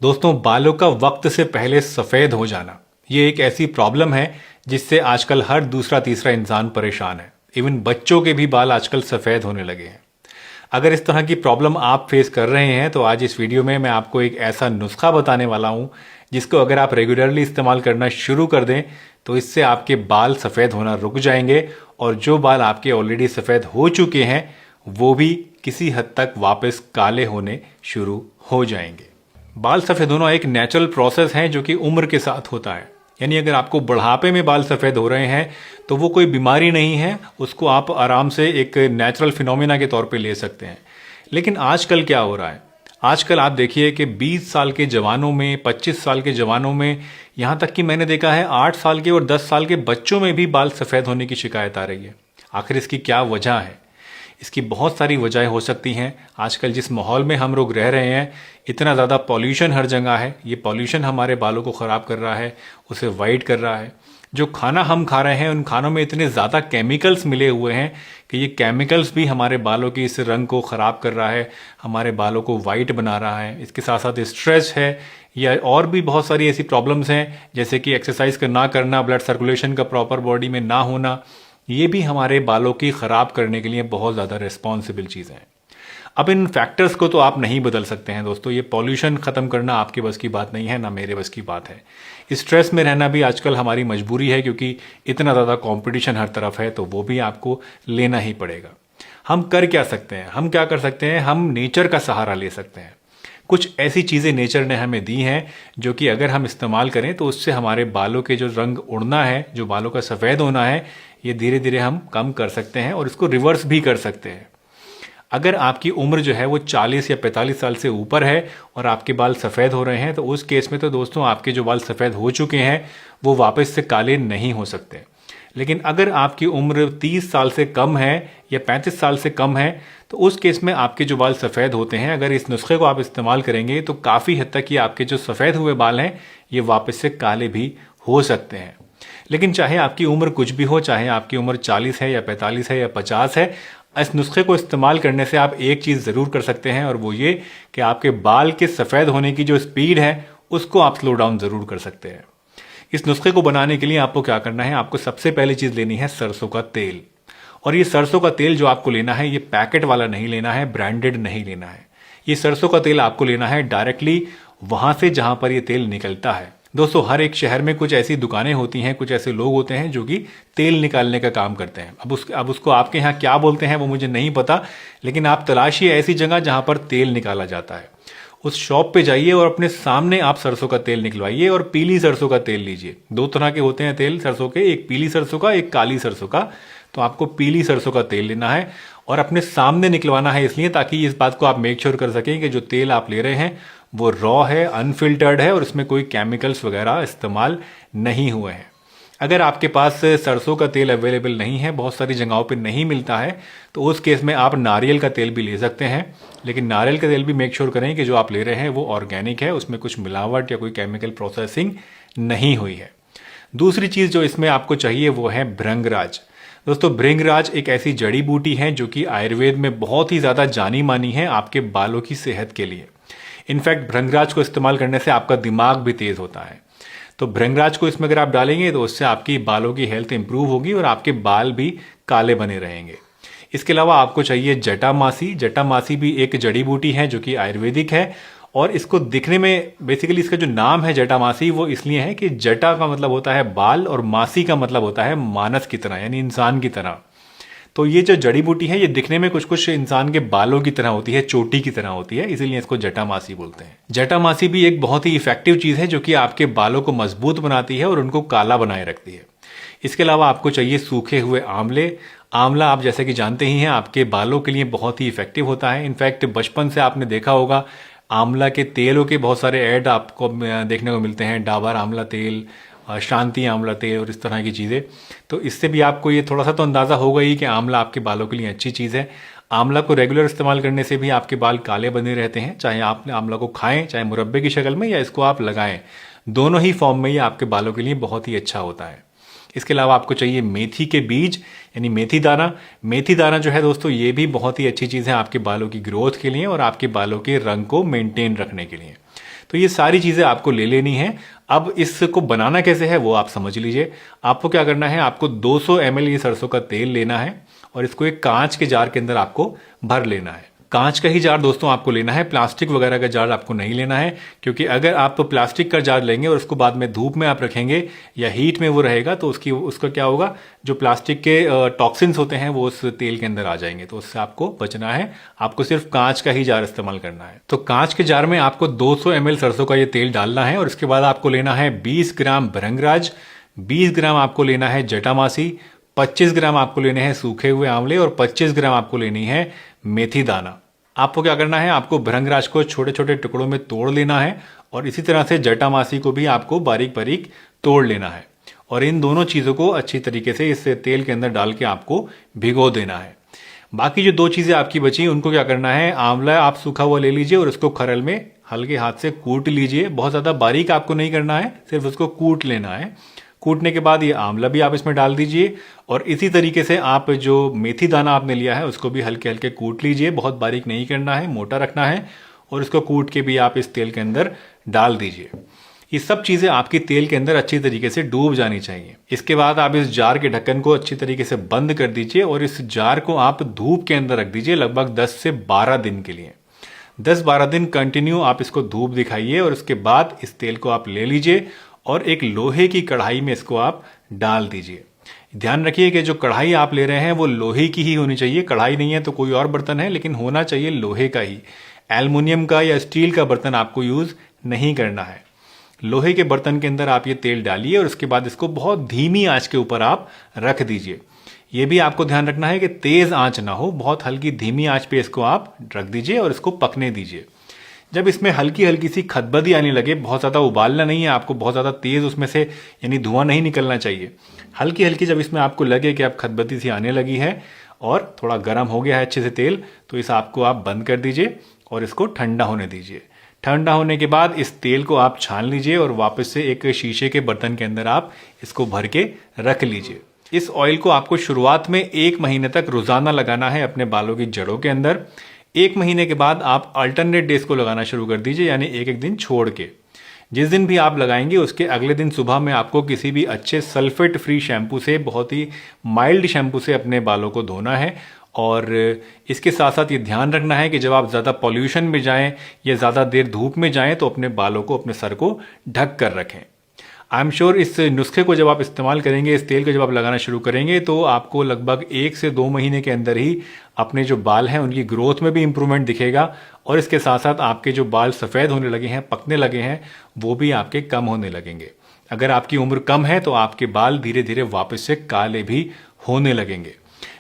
दोस्तों, बालों का वक्त से पहले सफ़ेद हो जाना ये एक ऐसी प्रॉब्लम है जिससे आजकल हर दूसरा तीसरा इंसान परेशान है। इवन बच्चों के भी बाल आजकल सफ़ेद होने लगे हैं। अगर इस तरह की प्रॉब्लम आप फेस कर रहे हैं तो आज इस वीडियो में मैं आपको एक ऐसा नुस्खा बताने वाला हूँ जिसको अगर आप रेगुलरली इस्तेमाल करना शुरू कर दें तो इससे आपके बाल सफ़ेद होना रुक जाएंगे और जो बाल आपके ऑलरेडी सफ़ेद हो चुके हैं वो भी किसी हद तक वापस काले होने शुरू हो जाएंगे। बाल सफ़ेद होना एक नेचुरल प्रोसेस है जो कि उम्र के साथ होता है। यानी अगर आपको बुढ़ापे में बाल सफ़ेद हो रहे हैं तो वो कोई बीमारी नहीं है, उसको आप आराम से एक नेचुरल फिनोमेना के तौर पे ले सकते हैं। लेकिन आजकल क्या हो रहा है, आजकल आप देखिए कि 20 साल के जवानों में, 25 साल के जवानों में, यहाँ तक कि मैंने देखा है 8 साल के और 10 साल के बच्चों में भी बाल सफ़ेद होने की शिकायत आ रही है। आखिर इसकी क्या वजह है? इसकी बहुत सारी वजहें हो सकती हैं। आजकल जिस माहौल में हम लोग रह रहे हैं, इतना ज़्यादा पॉल्यूशन हर जगह है। ये पॉल्यूशन हमारे बालों को ख़राब कर रहा है, उसे वाइट कर रहा है। जो खाना हम खा रहे हैं उन खानों में इतने ज़्यादा केमिकल्स मिले हुए हैं कि ये केमिकल्स भी हमारे बालों के इस रंग को ख़राब कर रहा है, हमारे बालों को वाइट बना रहा है। इसके साथ साथ स्ट्रेस है या और भी बहुत सारी ऐसी प्रॉब्लम्स हैं जैसे कि एक्सरसाइज का ना करना, ब्लड सर्कुलेशन का प्रॉपर बॉडी में ना होना, ये भी हमारे बालों की ख़राब करने के लिए बहुत ज़्यादा रिस्पॉन्सिबल चीज़ें हैं। अब इन फैक्टर्स को तो आप नहीं बदल सकते हैं दोस्तों। ये पॉल्यूशन ख़त्म करना आपके बस की बात नहीं है, ना मेरे बस की बात है। स्ट्रेस में रहना भी आजकल हमारी मजबूरी है क्योंकि इतना ज़्यादा कंपटीशन हर तरफ है, तो वो भी आपको लेना ही पड़ेगा। हम कर क्या सकते हैं? हम क्या कर सकते हैं? हम नेचर का सहारा ले सकते हैं। कुछ ऐसी चीज़ें नेचर ने हमें दी हैं जो कि अगर हम इस्तेमाल करें तो उससे हमारे बालों के जो रंग उड़ना है, जो बालों का सफ़ेद होना है, ये धीरे धीरे हम कम कर सकते हैं और इसको रिवर्स भी कर सकते हैं। अगर आपकी उम्र जो है वो 40 या 45 साल से ऊपर है और आपके बाल सफ़ेद हो रहे हैं तो उस केस में तो दोस्तों आपके जो बाल सफ़ेद हो चुके हैं वो वापस से काले नहीं हो सकते। लेकिन अगर आपकी उम्र 30 साल से कम है या 35 साल से कम है तो उस केस में आपके जो बाल सफ़ेद होते हैं, अगर इस नुस्खे को आप इस्तेमाल करेंगे तो काफ़ी हद तक ये आपके जो सफ़ेद हुए बाल हैं ये वापस से काले भी हो सकते हैं। लेकिन चाहे आपकी उम्र कुछ भी हो, चाहे आपकी उम्र 40 है या 45 है या 50 है, इस नुस्खे को इस्तेमाल करने से आप एक चीज़ ज़रूर कर सकते हैं और वो ये कि आपके बाल के सफ़ेद होने की जो स्पीड है उसको आप स्लो डाउन ज़रूर कर सकते हैं। इस नुस्खे को बनाने के लिए आपको क्या करना है, आपको सबसे पहली चीज़ लेनी है सरसों का तेल। और ये सरसों का तेल जो आपको लेना है ये पैकेट वाला नहीं लेना है, ब्रांडेड नहीं लेना है। ये सरसों का तेल आपको लेना है डायरेक्टली वहाँ से जहाँ पर ये तेल निकलता है। दोस्तों, हर एक शहर में कुछ ऐसी दुकानें होती हैं, कुछ ऐसे लोग होते हैं जो कि तेल निकालने का काम करते हैं। अब उसको आपके यहाँ क्या बोलते हैं वो मुझे नहीं पता, लेकिन आप तलाशिए ऐसी जगह जहाँ पर तेल निकाला जाता है। उस शॉप पे जाइए और अपने सामने आप सरसों का तेल निकलवाइए और पीली सरसों का तेल लीजिए। 2 तरह के होते हैं तेल सरसों के, एक पीली सरसों का, एक काली सरसों का। तो आपको पीली सरसों का तेल लेना है और अपने सामने निकलवाना है, इसलिए ताकि इस बात को आप मेक श्योर कर सकें कि जो तेल आप ले रहे हैं वो रॉ है, अनफिल्टर्ड है और इसमें कोई केमिकल्स वगैरह इस्तेमाल नहीं हुए हैं। अगर आपके पास सरसों का तेल अवेलेबल नहीं है, बहुत सारी जगहों पे नहीं मिलता है, तो उस केस में आप नारियल का तेल भी ले सकते हैं। लेकिन नारियल का तेल भी मेक श्योर करें कि जो आप ले रहे हैं वो ऑर्गेनिक है, उसमें कुछ मिलावट या कोई केमिकल प्रोसेसिंग नहीं हुई है। दूसरी चीज़ जो इसमें आपको चाहिए वो है भृंगराज। दोस्तों, भृंगराज एक ऐसी जड़ी बूटी है जो कि आयुर्वेद में बहुत ही ज़्यादा जानी मानी है आपके बालों की सेहत के लिए। इनफैक्ट भृंगराज को इस्तेमाल करने से आपका दिमाग भी तेज़ होता है। तो भृंगराज को इसमें अगर आप डालेंगे तो उससे आपकी बालों की हेल्थ इंप्रूव होगी और आपके बाल भी काले बने रहेंगे। इसके अलावा आपको चाहिए जटामासी। जटामासी भी एक जड़ी बूटी है जो कि आयुर्वेदिक है और इसको दिखने में, बेसिकली इसका जो नाम है जटामासी वो इसलिए है कि जटा का मतलब होता है बाल और मासी का मतलब होता है मानस की तरह, यानी इंसान की तरह। तो ये जो जड़ी बूटी है ये दिखने में कुछ कुछ इंसान के बालों की तरह होती है, चोटी की तरह होती है, इसीलिए इसको जटामासी बोलते हैं। जटामासी भी एक बहुत ही इफेक्टिव चीज़ है जो कि आपके बालों को मजबूत बनाती है और उनको काला बनाए रखती है। इसके अलावा आपको चाहिए सूखे हुए आंवले। आंवला आप जैसे कि जानते ही हैं आपके बालों के लिए बहुत ही इफेक्टिव होता है। इनफैक्ट बचपन से आपने देखा होगा आंवला के तेलों के बहुत सारे ऐड आपको देखने को मिलते हैं, डाबर आंवला तेल, शांति आंवला तेल और इस तरह की चीज़ें। तो इससे भी आपको ये थोड़ा सा तो अंदाज़ा होगा ही कि आंवला आपके बालों के लिए अच्छी चीज़ है। आंवला को रेगुलर इस्तेमाल करने से भी आपके बाल काले बने रहते हैं, चाहे आप आंवला को खाएं, चाहे मुरब्बे की शक्ल में या इसको आप लगाएं। दोनों ही फॉर्म में ये आपके बालों के लिए बहुत ही अच्छा होता है। इसके अलावा आपको चाहिए मेथी के बीज, यानी मेथी दाना। मेथी दाना जो है दोस्तों ये भी बहुत ही अच्छी चीज़ है आपके बालों की ग्रोथ के लिए और आपके बालों के रंग को मेंटेन रखने के लिए। तो ये सारी चीज़ें आपको ले लेनी है। अब इसको बनाना कैसे है वो आप समझ लीजिए। आपको क्या करना है, आपको 200 ml ये सरसों का तेल लेना है और इसको एक कांच के जार के अंदर आपको भर लेना है। कांच का ही जार दोस्तों आपको लेना है, प्लास्टिक वगैरह का जार आपको नहीं लेना है, क्योंकि अगर आप प्लास्टिक का जार लेंगे और उसको बाद में धूप में आप रखेंगे या हीट में वो रहेगा तो उसका क्या होगा, जो प्लास्टिक के टॉक्सिन्स होते हैं वो उस तेल के अंदर आ जाएंगे। तो उससे आपको बचना है, आपको सिर्फ कांच का ही जार इस्तेमाल करना है। तो कांच के जार में आपको 200 ml सरसों का ये तेल डालना है और इसके बाद आपको लेना है 20 ग्राम भृंगराज, 20 ग्राम आपको लेना है जटामासी, 25 ग्राम आपको लेने हैं सूखे हुए आंवले और 25 ग्राम आपको लेनी है मेथी दाना। आपको क्या करना है, आपको भृंगराज को छोटे छोटे टुकड़ों में तोड़ लेना है और इसी तरह से जटामासी को भी आपको बारीक बारीक तोड़ लेना है और इन दोनों चीज़ों को अच्छी तरीके से इस तेल के अंदर डाल के आपको भिगो देना है। बाकी जो 2 चीज़ें आपकी बची उनको क्या करना है, आंवला आप सूखा हुआ ले लीजिए और उसको खरल में हल्के हाथ से कूट लीजिए। बहुत ज़्यादा बारीक आपको नहीं करना है, सिर्फ उसको कूट लेना है। कूटने के बाद ये आंवला भी आप इसमें डाल दीजिए और इसी तरीके से आप जो मेथी दाना आपने लिया है उसको भी हल्के हल्के कूट लीजिए। बहुत बारीक नहीं करना है, मोटा रखना है और इसको कूट के भी आप इस तेल के अंदर डाल दीजिए। ये सब चीज़ें आपकी तेल के अंदर अच्छी तरीके से डूब जानी चाहिए। इसके बाद आप इस जार के ढक्कन को अच्छी तरीके से बंद कर दीजिए और इस जार को आप धूप के अंदर रख दीजिए लगभग 10 से 12 दिन के लिए। 10-12 दिन कंटिन्यू आप इसको धूप दिखाइए और उसके बाद इस तेल को आप ले लीजिए और एक लोहे की कढ़ाई में इसको आप डाल दीजिए। ध्यान रखिए कि जो कढ़ाई आप ले रहे हैं वो लोहे की ही होनी चाहिए। कढ़ाई नहीं है तो कोई और बर्तन है, लेकिन होना चाहिए लोहे का ही। एल्युमिनियम का या स्टील का बर्तन आपको यूज नहीं करना है। लोहे के बर्तन के अंदर आप ये तेल डालिए और उसके बाद इसको बहुत धीमी आंच के ऊपर आप रख दीजिए। ये भी आपको ध्यान रखना है कि तेज आंच ना हो, बहुत हल्की धीमी आंच पे इसको आप रख दीजिए और इसको पकने दीजिए। जब इसमें हल्की हल्की सी खदबदी आने लगे, बहुत ज़्यादा उबालना नहीं है आपको, बहुत ज़्यादा तेज़ उसमें से यानी धुआं नहीं निकलना चाहिए। हल्की हल्की जब इसमें आपको लगे कि अब खदबदी सी आने लगी है और थोड़ा गर्म हो गया है अच्छे से तेल, तो इस आग को आप बंद कर दीजिए और इसको ठंडा होने दीजिए। ठंडा होने के बाद इस तेल को आप छान लीजिए और वापस से एक शीशे के बर्तन के अंदर आप इसको भर के रख लीजिए। इस ऑयल को आपको शुरुआत में 1 महीने तक रोजाना लगाना है अपने बालों की जड़ों के अंदर। 1 महीने के बाद आप अल्टरनेट डेज को लगाना शुरू कर दीजिए, यानी एक एक दिन छोड़ के। जिस दिन भी आप लगाएंगे उसके अगले दिन सुबह में आपको किसी भी अच्छे सल्फेट फ्री शैम्पू से, बहुत ही माइल्ड शैम्पू से अपने बालों को धोना है। और इसके साथ साथ ये ध्यान रखना है कि जब आप ज़्यादा पॉल्यूशन में जाएं या ज़्यादा देर धूप में जाएं तो अपने बालों को, अपने सर को ढक कर रखें। आई एम श्योर इस नुस्खे को जब आप इस्तेमाल करेंगे, इस तेल को जब आप लगाना शुरू करेंगे, तो आपको लगभग 1 से 2 महीने के अंदर ही अपने जो बाल हैं उनकी ग्रोथ में भी इंप्रूवमेंट दिखेगा और इसके साथ साथ आपके जो बाल सफ़ेद होने लगे हैं, पकने लगे हैं, वो भी आपके कम होने लगेंगे। अगर आपकी उम्र कम है तो आपके बाल धीरे धीरे वापस से काले भी होने लगेंगे।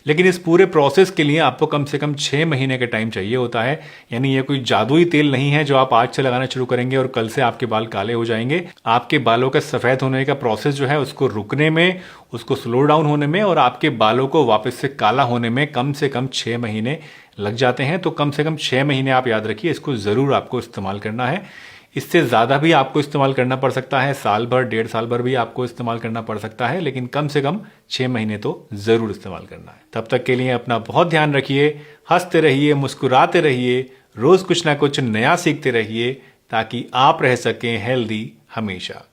लेकिन इस पूरे प्रोसेस के लिए आपको कम से कम 6 महीने का टाइम चाहिए होता है। यानी ये कोई जादुई तेल नहीं है जो आप आज से लगाना शुरू करेंगे और कल से आपके बाल काले हो जाएंगे। आपके बालों का सफ़ेद होने का प्रोसेस जो है उसको रुकने में, उसको स्लो डाउन होने में और आपके बालों को वापस से काला होने में कम से कम 6 महीने लग जाते हैं। तो कम से कम 6 महीने आप याद रखिए, इसको ज़रूर आपको इस्तेमाल करना है। इससे ज़्यादा भी आपको इस्तेमाल करना पड़ सकता है, साल भर, 1.5 साल भर भी आपको इस्तेमाल करना पड़ सकता है, लेकिन कम से कम 6 महीने तो ज़रूर इस्तेमाल करना है। तब तक के लिए अपना बहुत ध्यान रखिए, हंसते रहिए, मुस्कुराते रहिए, रोज़ कुछ ना कुछ नया सीखते रहिए ताकि आप रह सकें हेल्दी हमेशा।